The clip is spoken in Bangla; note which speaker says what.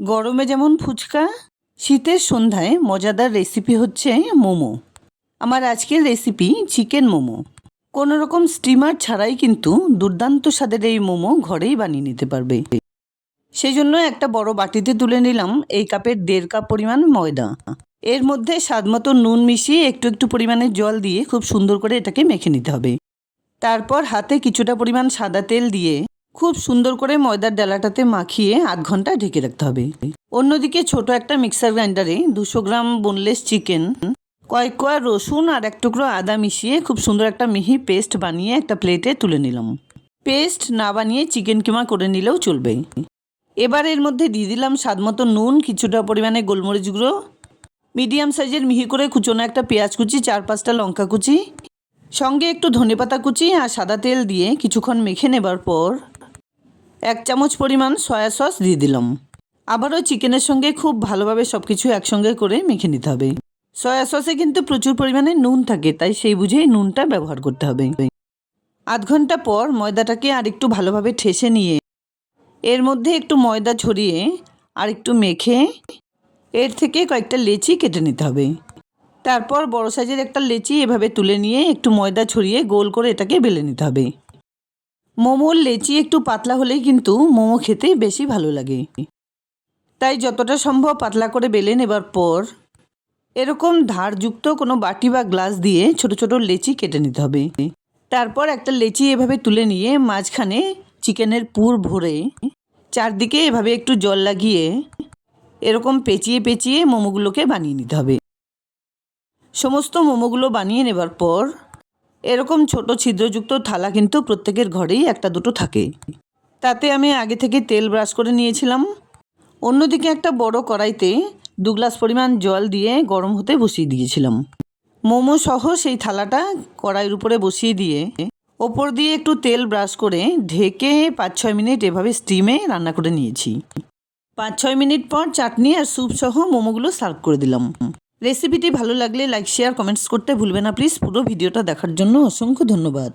Speaker 1: গরমে যেমন ফুচকা, শীতের সন্ধ্যায় মজাদার রেসিপি হচ্ছে মোমো। আমার আজকের রেসিপি চিকেন মোমো। কোনো রকম স্টিমার ছাড়াই কিন্তু দুর্দান্ত স্বাদের এই মোমো ঘরেই বানিয়ে নিতে পারবে। সেই জন্য একটা বড় বাটিতে তুলে নিলাম এই কাপের 1.5 কাপ পরিমাণ ময়দা। এর মধ্যে স্বাদমতো নুন মিশিয়ে একটু একটু পরিমাণে জল দিয়ে খুব সুন্দর করে এটাকে মেখে নিতে হবে। তারপর হাতে কিছুটা পরিমাণ সাদা তেল দিয়ে খুব সুন্দর করে ময়দার ডালাটাতে মাখিয়ে আধ ঘন্টা ঢেকে রাখতে হবে। অন্যদিকে ছোট একটা মিক্সার গ্রাইন্ডারে 200 গ্রাম বোনলেস চিকেন, কয়েক কোয়া রসুন আর এক টুকরো আদা মিশিয়ে খুব সুন্দর একটা মিহি পেস্ট বানিয়ে একটা প্লেটে তুলে নিলাম। পেস্ট না বানিয়ে চিকেন কিমা করে নিলেও চলবে। এবার এর মধ্যে দিয়ে দিলাম স্বাদমতো নুন, কিছুটা পরিমাণে গোলমরিচ গুঁড়ো, মিডিয়াম সাইজের মিহি করে কুচোনো একটা পেঁয়াজ কুচি, 4-5টা লঙ্কা কুচি, সঙ্গে একটু ধনেপাতা কুচি আর সাদা তেল দিয়ে কিছুক্ষণ মেখে নেবার পর 1 চামচ পরিমাণ সয়া সস দিয়ে দিলাম। আবারও চিকেনের সঙ্গে খুব ভালোভাবে সব কিছু একসঙ্গে করে মেখে নিতে হবে। সয়া সসে কিন্তু প্রচুর পরিমাণে নুন থাকে, তাই সেই বুঝেই নুনটা ব্যবহার করতে হবে। আধ ঘন্টা পর ময়দাটাকে আর একটু ভালোভাবে ঠেসে নিয়ে এর মধ্যে একটু ময়দা ছড়িয়ে আর একটু মেখে এর থেকে কয়েকটা লেচি কেটে নিতে হবে। তারপর বড় সাইজের একটা লেচি এভাবে তুলে নিয়ে একটু ময়দা ছড়িয়ে গোল করে এটাকে বেলে নিতে হবে। মোমোর লেচি একটু পাতলা হলেই কিন্তু মোমো খেতে বেশি ভালো লাগে, তাই যতটা সম্ভব পাতলা করে বেলে নেবার পর এরকম ধারযুক্ত কোনো বাটি বা গ্লাস দিয়ে ছোট ছোট লেচি কেটে নিতে হবে। তারপর একটা লেচি এভাবে তুলে নিয়ে মাঝখানে চিকেনের পুর ভরে চারদিকে এভাবে একটু জল লাগিয়ে এরকম পেঁচিয়ে পেঁচিয়ে মোমোগুলোকে বানিয়ে নিতে হবে। সমস্ত মোমোগুলো বানিয়ে নেবার পর এরকম ছোট ছিদ্রযুক্ত থালা কিন্তু প্রত্যেকের ঘরেই একটা দুটো থাকে। তাতে আমি আগে থেকে তেল ব্রাশ করে নিয়েছিলাম। অন্যদিকে একটা বড় কড়াইতে 2 গ্লাস পরিমাণ জল দিয়ে গরম হতে বসিয়ে দিয়েছিলাম। মোমো সহ সেই থালাটা কড়াইয়ের উপরে বসিয়ে দিয়ে ওপর দিয়ে একটু তেল ব্রাশ করে ঢেকে 5-6 মিনিট এভাবে স্টিমে রান্না করে নিয়েছি। 5-6 মিনিট পর চাটনি আর স্যুপ সহ মোমোগুলো সার্ভ করে দিলাম। রেসিপিটি ভালো লাগলে লাইক, শেয়ার, কমেন্টস করতে ভুলবে না প্লিজ। পুরো ভিডিওটা দেখার জন্য অসংখ্য ধন্যবাদ।